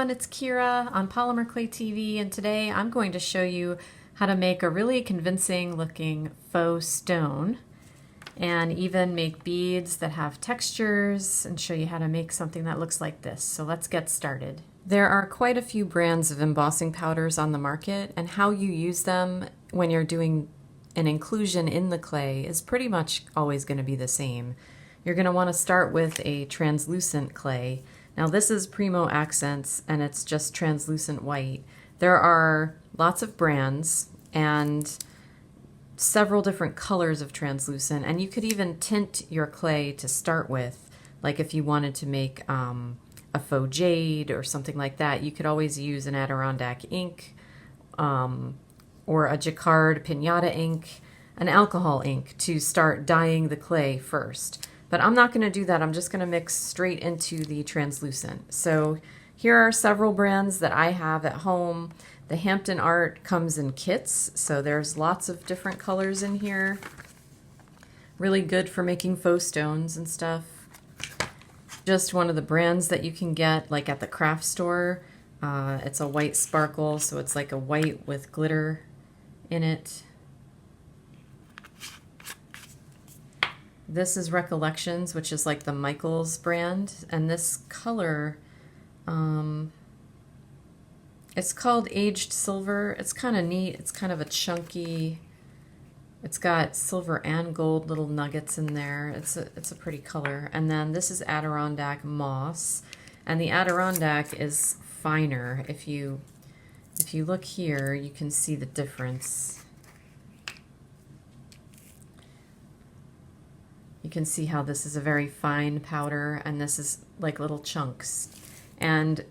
everyone, it's Kira on Polymer Clay TV, and today I'm going to show you how to make a really convincing looking faux stone and even make beads that have textures and show you how to make something that looks like this. So let's get started. There are quite a few brands of embossing powders on the market, and how you use them when you're doing an inclusion in the clay is pretty much always going to be the same. You're going to want to start with a translucent clay. Now this is Primo Accents and it's just translucent white. There are lots of brands and several different colors of translucent, and you could even tint your clay to start with. Like if you wanted to make a faux jade or something like that, you could always use an Adirondack ink or a Jacquard Pinata ink, an alcohol ink to start dyeing the clay first. But I'm not going to do that. I'm just going to mix straight into the translucent. So here are several brands that I have at home. The Hampton Art comes in kits, so there's lots of different colors in here. Really good for making faux stones and stuff. Just one of the brands that you can get like at the craft store. It's a white sparkle, so it's like a white with glitter in it. This is Recollections, which is like the Michaels brand, and this color, it's called Aged Silver. It's kind of neat. It's kind of a chunky, it's got silver and gold little nuggets in there. It's a pretty color. And then this is Adirondack Moss, and the Adirondack is finer. If you look here, you can see the difference. You can see how this is a very fine powder and this is like little chunks. And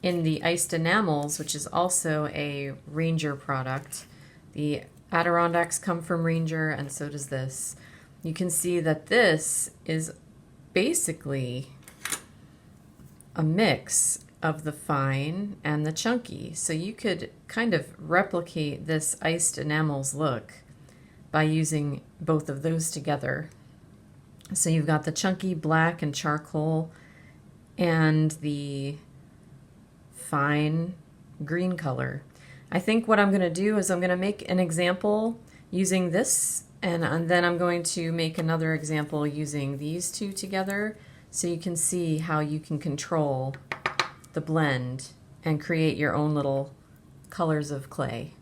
in the iced enamels, which is also a Ranger product, the Adirondacks come from Ranger and so does this. You can see that this is basically a mix of the fine and the chunky. So you could kind of replicate this iced enamels look by using both of those together. So you've got the chunky black and charcoal and the fine green color. I think what I'm going to do is I'm going to make an example using this, and then I'm going to make another example using these two together so you can see how you can control the blend and create your own little colors of clay.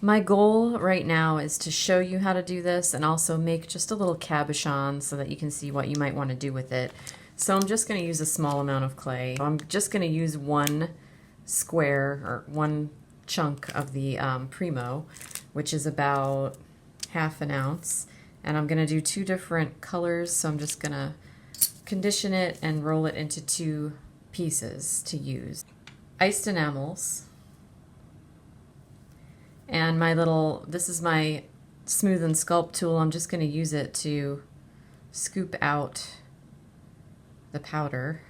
My goal right now is to show you how to do this and also make just a little cabochon so that you can see what you might want to do with it. So I'm just going to use a small amount of clay. I'm just going to use one square or one chunk of the Primo, which is about ½ an ounce. And I'm going to do two different colors, so I'm just going to condition it and roll it into two pieces to use. Iced enamels. And this is my Smooth and Sculpt tool. I'm just going to use it to scoop out the powder,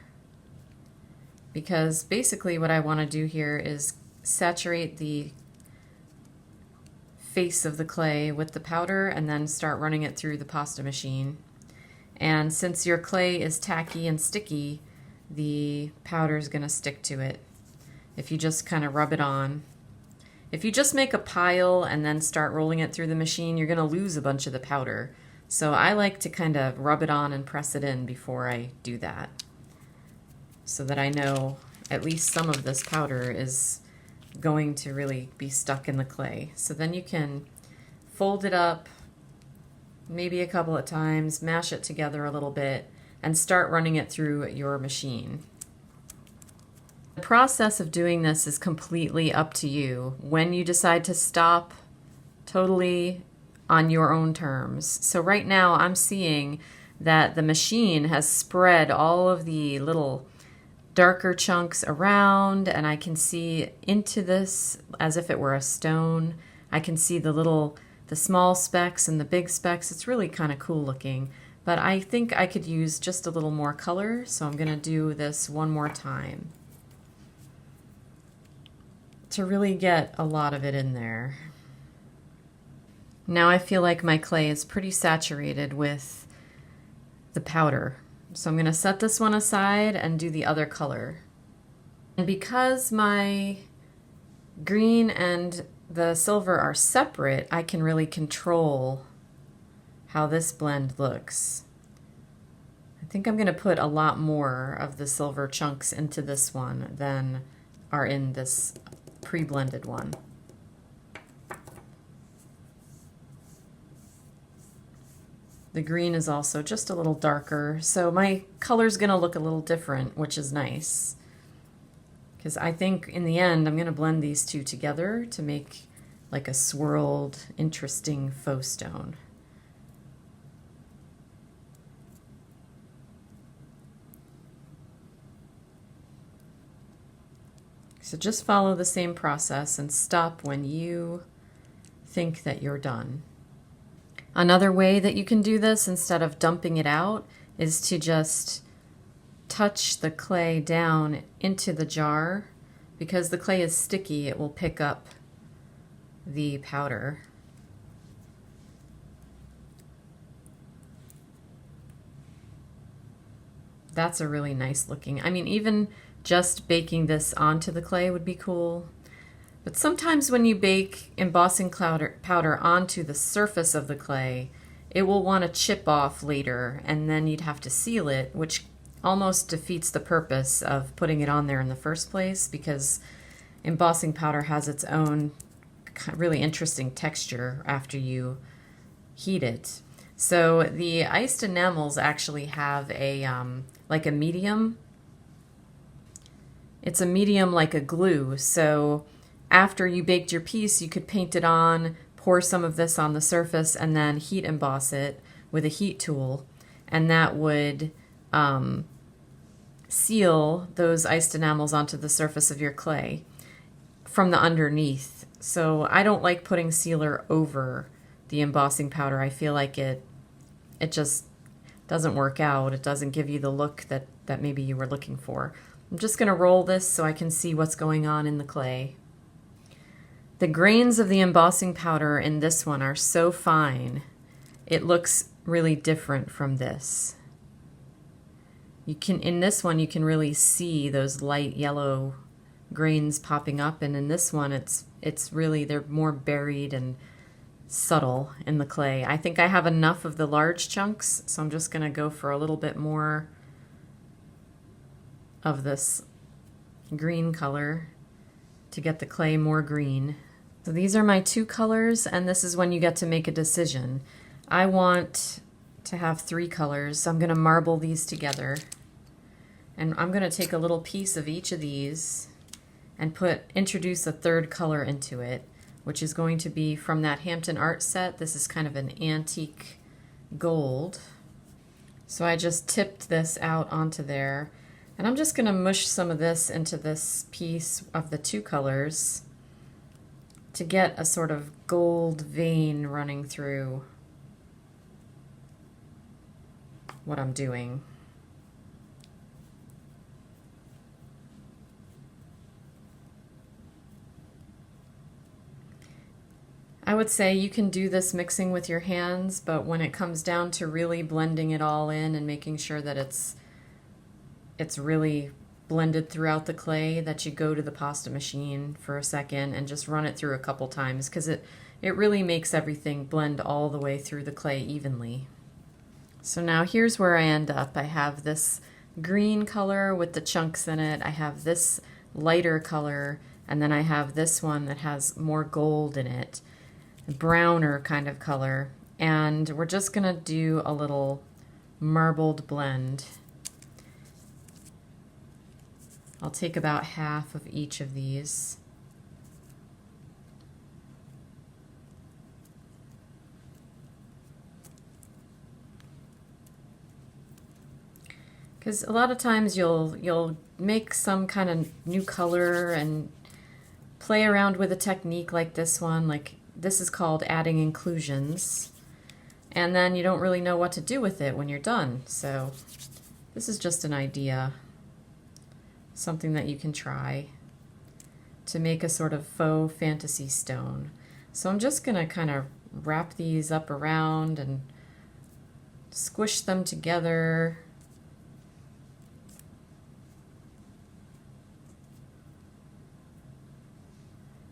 because basically what I want to do here is saturate the face of the clay with the powder and then start running it through the pasta machine. And since your clay is tacky and sticky, the powder is going to stick to it if you just kind of rub it on. If you just make a pile and then start rolling it through the machine, you're going to lose a bunch of the powder. So I like to kind of rub it on and press it in before I do that, so that I know at least some of this powder is going to really be stuck in the clay. So then you can fold it up maybe a couple of times, mash it together a little bit, and start running it through your machine. The process of doing this is completely up to you. When you decide to stop, totally on your own terms. So right now I'm seeing that the machine has spread all of the little darker chunks around, and I can see into this as if it were a stone. I can see the small specks and the big specks. It's really kind of cool looking, but I think I could use just a little more color, so I'm going to do this one more time to really get a lot of it in there. Now I feel like my clay is pretty saturated with the powder. So I'm going to set this one aside and do the other color. because my green and the silver are separate, I can really control how this blend looks. I think I'm going to put a lot more of the silver chunks into this one than are in this pre-blended one. The green is also just a little darker, so my color's going to look a little different, which is nice. Because I think in the end I'm going to blend these two together to make like a swirled, interesting faux stone. So just follow the same process and stop when you think that you're done. Another way that you can do this instead of dumping it out is to just touch the clay down into the jar. Because the clay is sticky, it will pick up the powder. That's a really nice looking, I mean, even just baking this onto the clay would be cool. But sometimes when you bake embossing powder onto the surface of the clay, it will want to chip off later, and then you'd have to seal it, which almost defeats the purpose of putting it on there in the first place, because embossing powder has its own really interesting texture after you heat it. So the iced enamels actually have a like a medium. It's a medium like a glue, so after you baked your piece, you could paint it on, pour some of this on the surface, and then heat emboss it with a heat tool, and that would seal those iced enamels onto the surface of your clay from the underneath. So I don't like putting sealer over the embossing powder. I feel like it just doesn't work out. It doesn't give you the look that maybe you were looking for. I'm just going to roll this so I can see what's going on in the clay. The grains of the embossing powder in this one are so fine, it looks really different from this. In this one you can really see those light yellow grains popping up, and in this one it's really, they're more buried and subtle in the clay. I think I have enough of the large chunks, so I'm just going to go for a little bit more of this green color to get the clay more green. So these are my two colors, and this is when you get to make a decision. I want to have 3 colors, so I'm going to marble these together. And I'm going to take a little piece of each of these and introduce a 3rd color into it, which is going to be from that Hampton Art set. This is kind of an antique gold. So I just tipped this out onto there, and I'm just going to mush some of this into this piece of the 2 colors to get a sort of gold vein running through what I'm doing. I would say you can do this mixing with your hands, but when it comes down to really blending it all in and making sure that it's really blended throughout the clay, that you go to the pasta machine for a second and just run it through a couple times, because it really makes everything blend all the way through the clay evenly. So now here's where I end up. I have this green color with the chunks in it, I have this lighter color, and then I have this one that has more gold in it, a browner kind of color, and we're just gonna do a little marbled blend. I'll take about half of each of these. Because a lot of times you'll make some kind of new color and play around with a technique like this one. Like this is called adding inclusions, and then you don't really know what to do with it when you're done. So this is just an idea, something that you can try to make a sort of faux fantasy stone. So I'm just going to kind of wrap these up around and squish them together.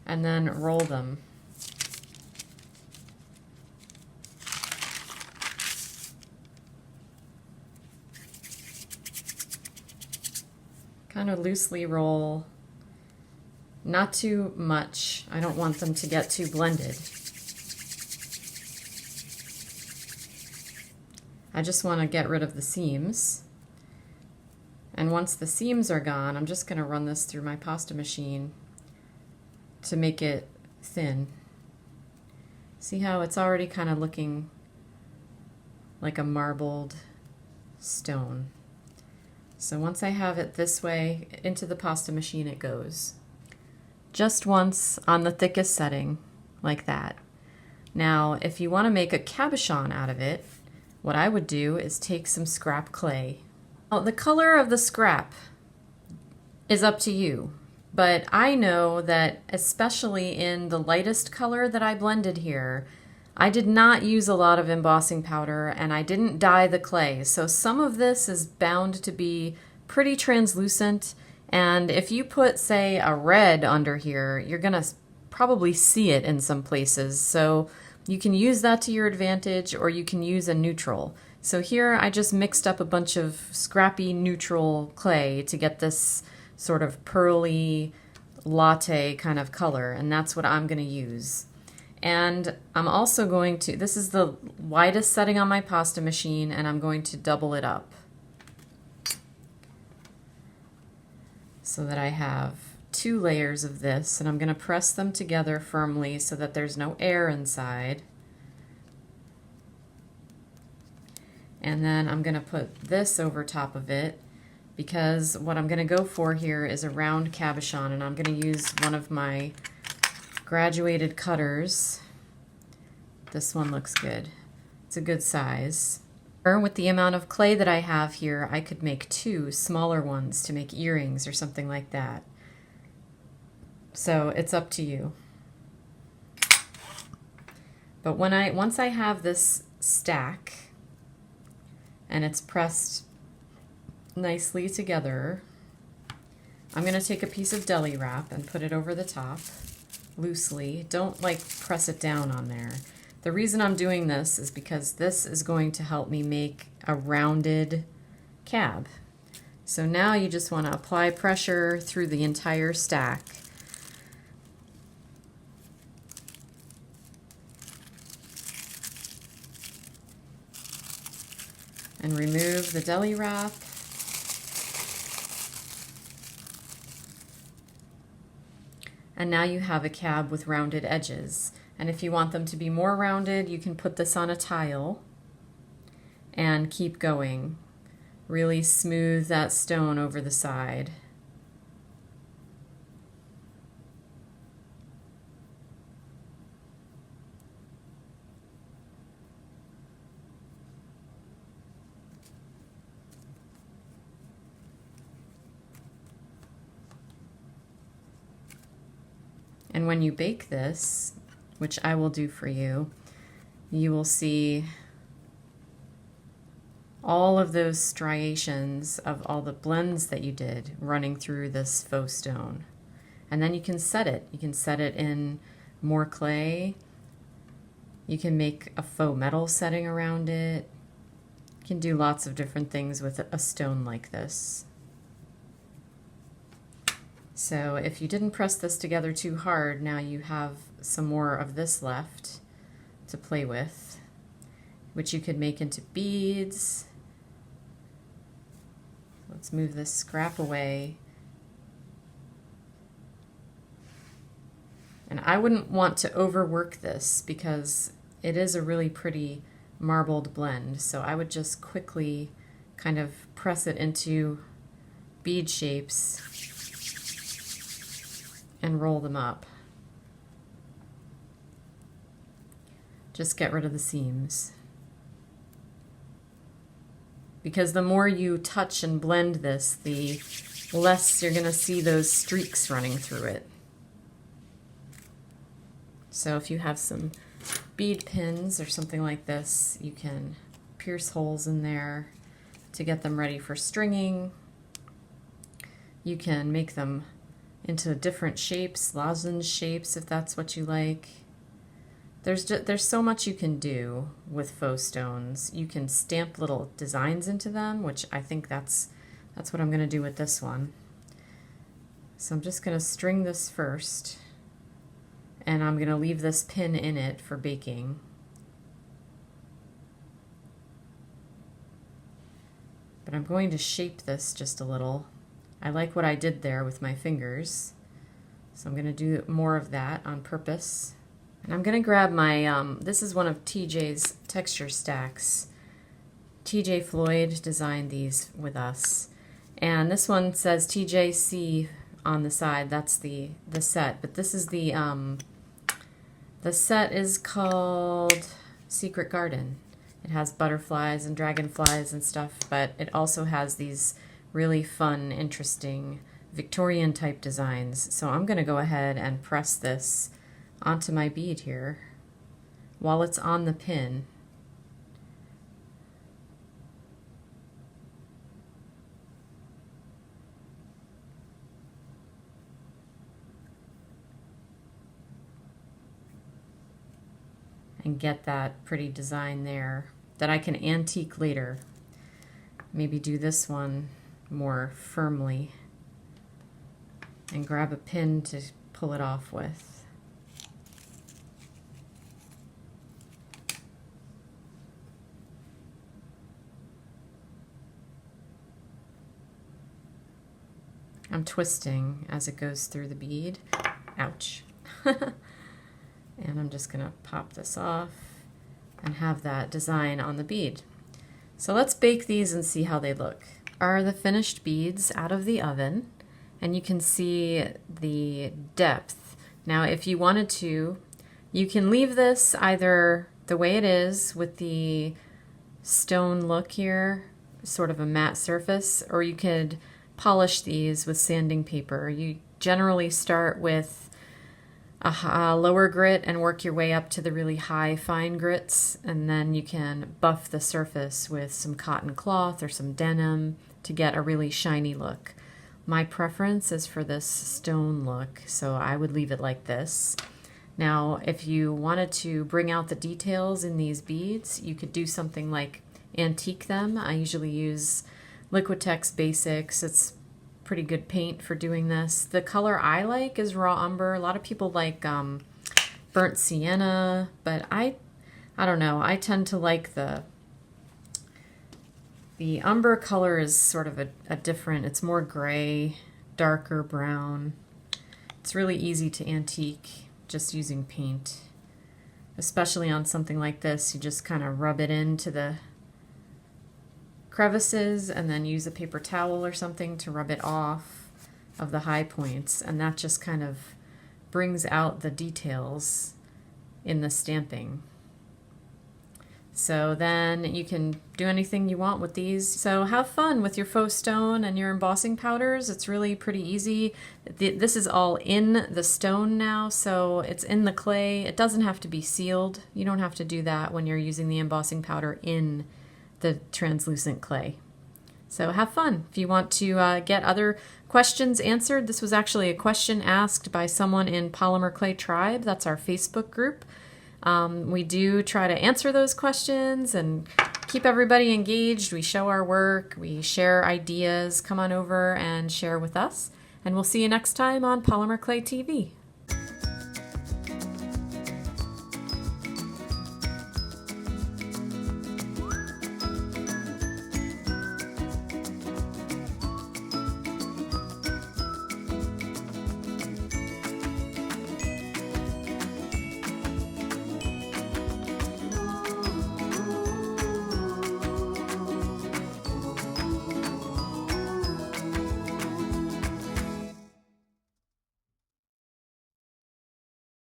and then roll them. Kind of loosely roll, not too much. I don't want them to get too blended. I just want to get rid of the seams. And once the seams are gone, I'm just going to run this through my pasta machine to make it thin. See how it's already kind of looking like a marbled stone. So once I have it this way, into the pasta machine it goes. Just once on the thickest setting, like that. Now, if you want to make a cabochon out of it, what I would do is take some scrap clay. Well, the color of the scrap is up to you, but I know that especially in the lightest color that I blended here, I did not use a lot of embossing powder and I didn't dye the clay, so some of this is bound to be pretty translucent, and if you put, say, a red under here, you're gonna probably see it in some places, so you can use that to your advantage or you can use a neutral. So here I just mixed up a bunch of scrappy neutral clay to get this sort of pearly latte kind of color, and that's what I'm gonna use. And I'm also going to, this is the widest setting on my pasta machine, and I'm going to double it up so that I have 2 layers of this, and I'm going to press them together firmly so that there's no air inside. And then I'm going to put this over top of it because what I'm going to go for here is a round cabochon, and I'm going to use one of my graduated cutters. This one looks good. It's a good size. With the amount of clay that I have here, I could make 2 smaller ones to make earrings or something like that. So it's up to you. But once I have this stack and it's pressed nicely together, I'm going to take a piece of deli wrap and put it over the top loosely. Don't like press it down on there. The reason I'm doing this is because this is going to help me make a rounded cab. So now you just want to apply pressure through the entire stack. And remove the deli wrap. And now you have a cab with rounded edges. And if you want them to be more rounded, you can put this on a tile and keep going. Really smooth that stone over the side. And when you bake this, which I will do for you, you will see all of those striations of all the blends that you did running through this faux stone. And then you can set it. You can set it in more clay. You can make a faux metal setting around it. You can do lots of different things with a stone like this. So if you didn't press this together too hard, now you have some more of this left to play with, which you could make into beads. Let's move this scrap away. And I wouldn't want to overwork this because it is a really pretty marbled blend, so I would just quickly kind of press it into bead shapes and roll them up. Just get rid of the seams. Because the more you touch and blend this, the less you're going to see those streaks running through it. So if you have some bead pins or something like this, you can pierce holes in there to get them ready for stringing. You can make them into different shapes, lozenge shapes if that's what you like. There's so much you can do with faux stones. You can stamp little designs into them, which I think that's what I'm going to do with this one. So I'm just going to string this first, and I'm going to leave this pin in it for baking. But I'm going to shape this just a little. I like what I did there with my fingers, so I'm going to do more of that on purpose. And I'm going to grab my, this is one of TJ's texture stacks. TJ Floyd designed these with us. And this one says TJC on the side. That's the set. But this is the set is called Secret Garden. It has butterflies and dragonflies and stuff, but it also has these really fun, interesting Victorian type designs. So I'm going to go ahead and press this onto my bead here while it's on the pin. And get that pretty design there that I can antique later. Maybe do this one more firmly and grab a pin to pull it off with. I'm twisting as it goes through the bead. Ouch. And I'm just going to pop this off and have that design on the bead. So let's bake these and see how they look. Are the finished beads out of the oven, and you can see the depth. Now if you wanted to, you can leave this either the way it is with the stone look here, sort of a matte surface, or you could polish these with sanding paper. You generally start with a lower grit and work your way up to the really high fine grits, and then you can buff the surface with some cotton cloth or some denim to get a really shiny look. My preference is for this stone look, so I would leave it like this. Now if you wanted to bring out the details in these beads, you could do something like antique them. I usually use Liquitex Basics. It's pretty good paint for doing this. The color I like is raw umber. A lot of people like burnt sienna, but I don't know. I tend to like the umber color is sort of a different, it's more gray, darker brown. It's really easy to antique just using paint, especially on something like this. You just kind of rub it into the crevices and then use a paper towel or something to rub it off of the high points, and that just kind of brings out the details in the stamping. So then you can do anything you want with these. So have fun with your faux stone and your embossing powders. It's really pretty easy. This is all in the stone now, so it's in the clay. It doesn't have to be sealed. You don't have to do that when you're using the embossing powder in the translucent clay. So have fun. If you want to get other questions answered, this was actually a question asked by someone in Polymer Clay Tribe. That's our Facebook group. We do try to answer those questions and keep everybody engaged. We show our work, we share ideas. Come on over and share with us. And we'll see you next time on Polymer Clay TV.